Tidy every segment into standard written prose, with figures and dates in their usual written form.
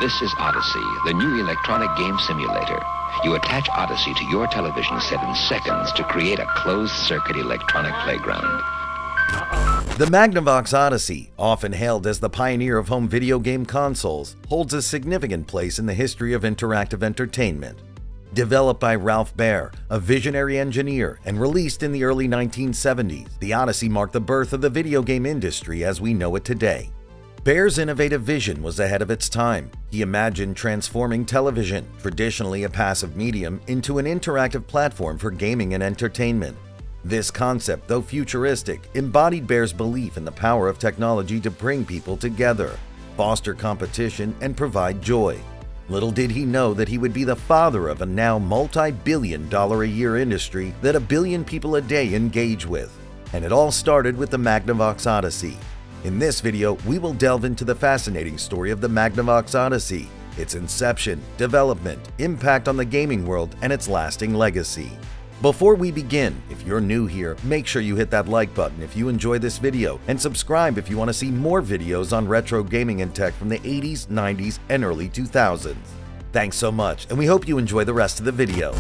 This is Odyssey, the new electronic game simulator. You attach Odyssey to your television set in seconds to create a closed-circuit electronic playground. The Magnavox Odyssey, often hailed as the pioneer of home video game consoles, holds a significant place in the history of interactive entertainment. Developed by Ralph Baer, a visionary engineer, and released in the early 1970s, the Odyssey marked the birth of the video game industry as we know it today. Baer's innovative vision was ahead of its time. He imagined transforming television, traditionally a passive medium, into an interactive platform for gaming and entertainment. This concept, though futuristic, embodied Baer's belief in the power of technology to bring people together, foster competition, and provide joy. Little did he know that he would be the father of a now multi-billion-dollar-a-year industry that 1 billion people a day engage with. And it all started with the Magnavox Odyssey. In this video, we will delve into the fascinating story of the Magnavox Odyssey, its inception, development, impact on the gaming world, and its lasting legacy. Before we begin, if you're new here, make sure you hit that like button if you enjoy this video, and subscribe if you want to see more videos on retro gaming and tech from the 80s, 90s, and early 2000s. Thanks so much, and we hope you enjoy the rest of the video.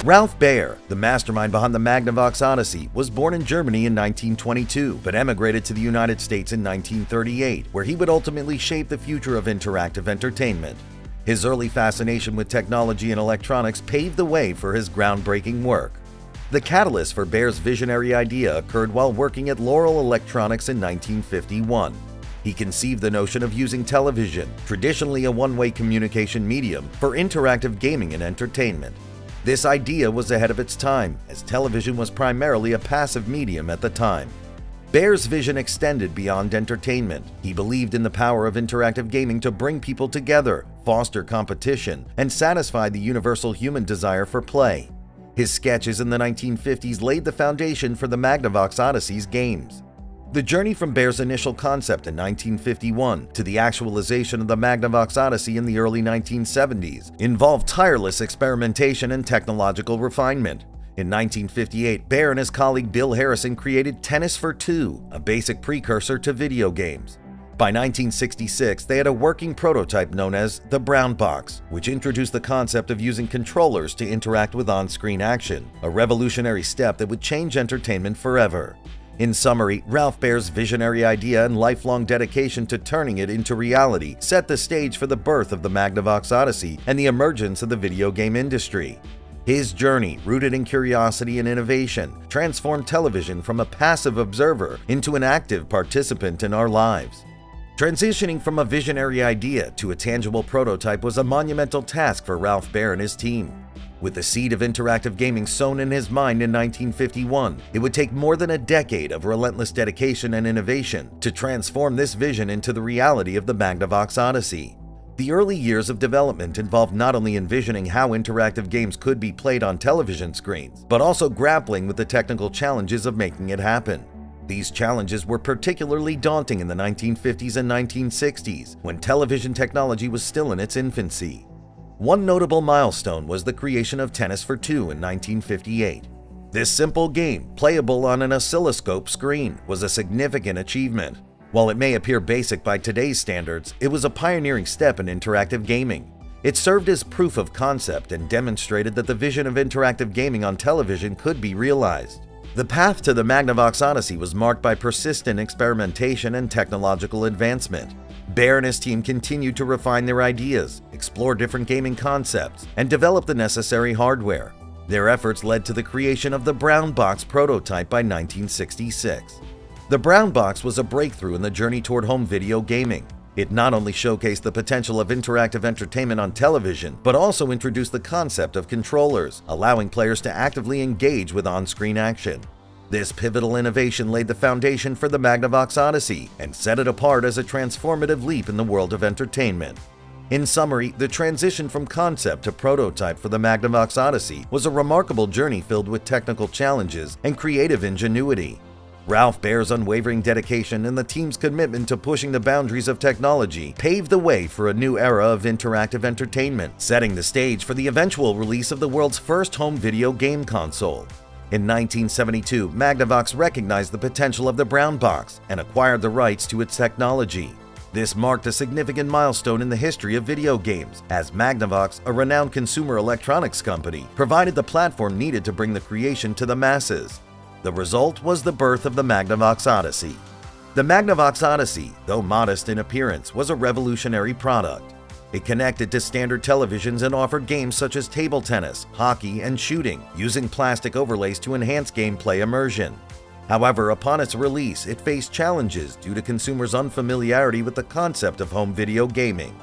Ralph Baer, the mastermind behind the Magnavox Odyssey, was born in Germany in 1922, but emigrated to the United States in 1938, where he would ultimately shape the future of interactive entertainment. His early fascination with technology and electronics paved the way for his groundbreaking work. The catalyst for Baer's visionary idea occurred while working at Laurel Electronics in 1951. He conceived the notion of using television, traditionally a one-way communication medium, for interactive gaming and entertainment. This idea was ahead of its time, as television was primarily a passive medium at the time. Baer's vision extended beyond entertainment. He believed in the power of interactive gaming to bring people together, foster competition, and satisfy the universal human desire for play. His sketches in the 1950s laid the foundation for the Magnavox Odyssey's games. The journey from Baer's initial concept in 1951 to the actualization of the Magnavox Odyssey in the early 1970s involved tireless experimentation and technological refinement. In 1958, Baer and his colleague Bill Harrison created Tennis for Two, a basic precursor to video games. By 1966, they had a working prototype known as the Brown Box, which introduced the concept of using controllers to interact with on-screen action, a revolutionary step that would change entertainment forever. In summary, Ralph Baer's visionary idea and lifelong dedication to turning it into reality set the stage for the birth of the Magnavox Odyssey and the emergence of the video game industry. His journey, rooted in curiosity and innovation, transformed television from a passive observer into an active participant in our lives. Transitioning from a visionary idea to a tangible prototype was a monumental task for Ralph Baer and his team. With the seed of interactive gaming sown in his mind in 1951, it would take more than a decade of relentless dedication and innovation to transform this vision into the reality of the Magnavox Odyssey. The early years of development involved not only envisioning how interactive games could be played on television screens, but also grappling with the technical challenges of making it happen. These challenges were particularly daunting in the 1950s and 1960s, when television technology was still in its infancy. One notable milestone was the creation of Tennis for Two in 1958. This simple game, playable on an oscilloscope screen, was a significant achievement. While it may appear basic by today's standards, it was a pioneering step in interactive gaming. It served as proof of concept and demonstrated that the vision of interactive gaming on television could be realized. The path to the Magnavox Odyssey was marked by persistent experimentation and technological advancement. Baer and his team continued to refine their ideas, explore different gaming concepts, and develop the necessary hardware. Their efforts led to the creation of the Brown Box prototype by 1966. The Brown Box was a breakthrough in the journey toward home video gaming. It not only showcased the potential of interactive entertainment on television, but also introduced the concept of controllers, allowing players to actively engage with on-screen action. This pivotal innovation laid the foundation for the Magnavox Odyssey and set it apart as a transformative leap in the world of entertainment. In summary, the transition from concept to prototype for the Magnavox Odyssey was a remarkable journey filled with technical challenges and creative ingenuity. Ralph Baer's unwavering dedication and the team's commitment to pushing the boundaries of technology paved the way for a new era of interactive entertainment, setting the stage for the eventual release of the world's first home video game console. In 1972, Magnavox recognized the potential of the Brown Box and acquired the rights to its technology. This marked a significant milestone in the history of video games, as Magnavox, a renowned consumer electronics company, provided the platform needed to bring the creation to the masses. The result was the birth of the Magnavox Odyssey. The Magnavox Odyssey, though modest in appearance, was a revolutionary product. It connected to standard televisions and offered games such as table tennis, hockey, and shooting, using plastic overlays to enhance gameplay immersion. However, upon its release, it faced challenges due to consumers' unfamiliarity with the concept of home video gaming.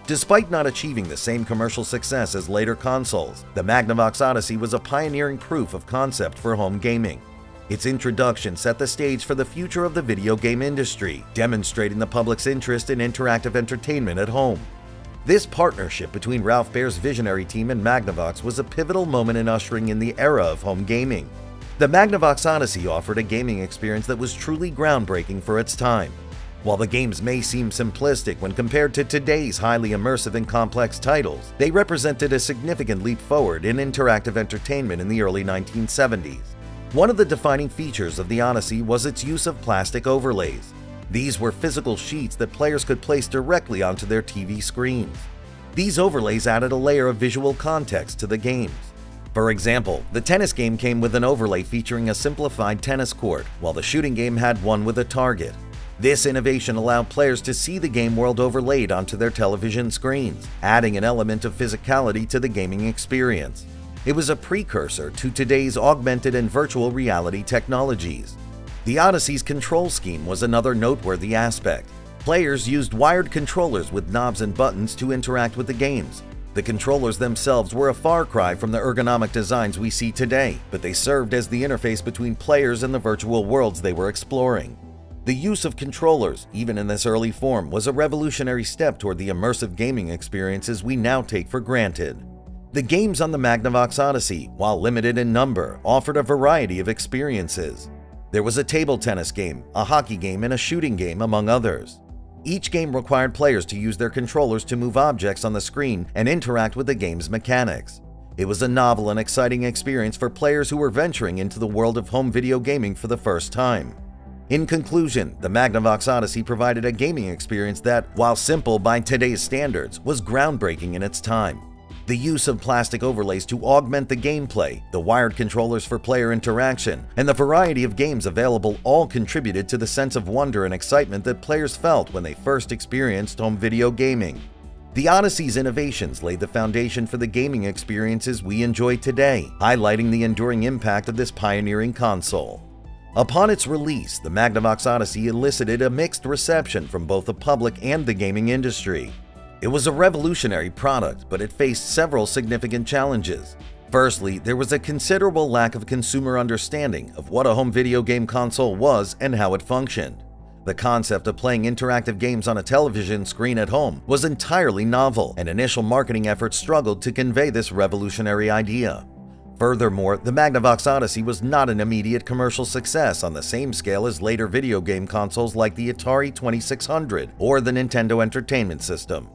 Despite not achieving the same commercial success as later consoles, the Magnavox Odyssey was a pioneering proof of concept for home gaming. Its introduction set the stage for the future of the video game industry, demonstrating the public's interest in interactive entertainment at home. This partnership between Ralph Baer's visionary team and Magnavox was a pivotal moment in ushering in the era of home gaming. The Magnavox Odyssey offered a gaming experience that was truly groundbreaking for its time. While the games may seem simplistic when compared to today's highly immersive and complex titles, they represented a significant leap forward in interactive entertainment in the early 1970s. One of the defining features of the Odyssey was its use of plastic overlays. These were physical sheets that players could place directly onto their TV screens. These overlays added a layer of visual context to the games. For example, the tennis game came with an overlay featuring a simplified tennis court, while the shooting game had one with a target. This innovation allowed players to see the game world overlaid onto their television screens, adding an element of physicality to the gaming experience. It was a precursor to today's augmented and virtual reality technologies. The Odyssey's control scheme was another noteworthy aspect. Players used wired controllers with knobs and buttons to interact with the games. The controllers themselves were a far cry from the ergonomic designs we see today, but they served as the interface between players and the virtual worlds they were exploring. The use of controllers, even in this early form, was a revolutionary step toward the immersive gaming experiences we now take for granted. The games on the Magnavox Odyssey, while limited in number, offered a variety of experiences. There was a table tennis game, a hockey game, and a shooting game, among others. Each game required players to use their controllers to move objects on the screen and interact with the game's mechanics. It was a novel and exciting experience for players who were venturing into the world of home video gaming for the first time. In conclusion, the Magnavox Odyssey provided a gaming experience that, while simple by today's standards, was groundbreaking in its time. The use of plastic overlays to augment the gameplay, the wired controllers for player interaction, and the variety of games available all contributed to the sense of wonder and excitement that players felt when they first experienced home video gaming. The Odyssey's innovations laid the foundation for the gaming experiences we enjoy today, highlighting the enduring impact of this pioneering console. Upon its release, the Magnavox Odyssey elicited a mixed reception from both the public and the gaming industry. It was a revolutionary product, but it faced several significant challenges. Firstly, there was a considerable lack of consumer understanding of what a home video game console was and how it functioned. The concept of playing interactive games on a television screen at home was entirely novel, and initial marketing efforts struggled to convey this revolutionary idea. Furthermore, the Magnavox Odyssey was not an immediate commercial success on the same scale as later video game consoles like the Atari 2600 or the Nintendo Entertainment System.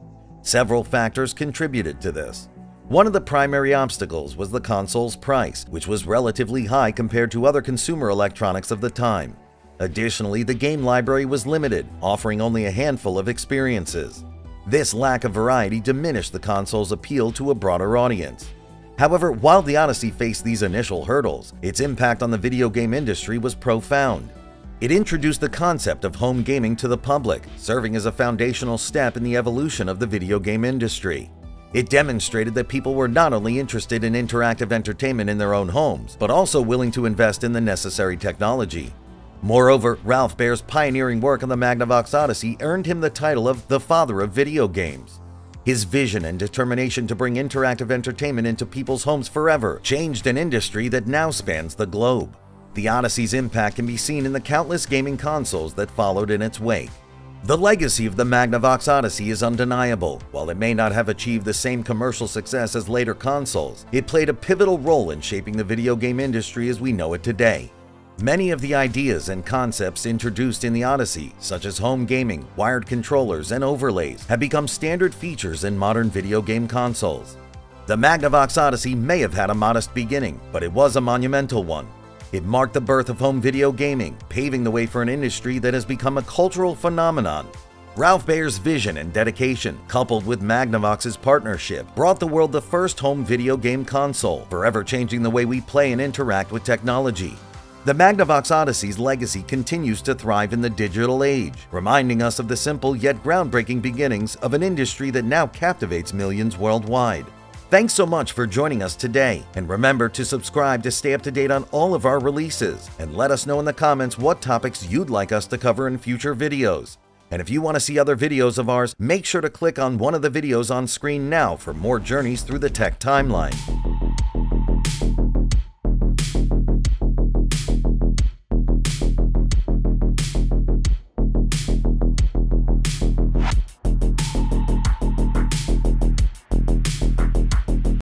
Several factors contributed to this. One of the primary obstacles was the console's price, which was relatively high compared to other consumer electronics of the time. Additionally, the game library was limited, offering only a handful of experiences. This lack of variety diminished the console's appeal to a broader audience. However, while the Odyssey faced these initial hurdles, its impact on the video game industry was profound. It introduced the concept of home gaming to the public, serving as a foundational step in the evolution of the video game industry. It demonstrated that people were not only interested in interactive entertainment in their own homes, but also willing to invest in the necessary technology. Moreover, Ralph Baer's pioneering work on the Magnavox Odyssey earned him the title of the father of video games. His vision and determination to bring interactive entertainment into people's homes forever changed an industry that now spans the globe. The Odyssey's impact can be seen in the countless gaming consoles that followed in its wake. The legacy of the Magnavox Odyssey is undeniable. While it may not have achieved the same commercial success as later consoles, it played a pivotal role in shaping the video game industry as we know it today. Many of the ideas and concepts introduced in the Odyssey, such as home gaming, wired controllers, and overlays, have become standard features in modern video game consoles. The Magnavox Odyssey may have had a modest beginning, but it was a monumental one. It marked the birth of home video gaming, paving the way for an industry that has become a cultural phenomenon. Ralph Baer's vision and dedication, coupled with Magnavox's partnership, brought the world the first home video game console, forever changing the way we play and interact with technology. The Magnavox Odyssey's legacy continues to thrive in the digital age, reminding us of the simple yet groundbreaking beginnings of an industry that now captivates millions worldwide. Thanks so much for joining us today, and remember to subscribe to stay up to date on all of our releases, and let us know in the comments what topics you'd like us to cover in future videos. And if you want to see other videos of ours, make sure to click on one of the videos on screen now for more journeys through the tech timeline.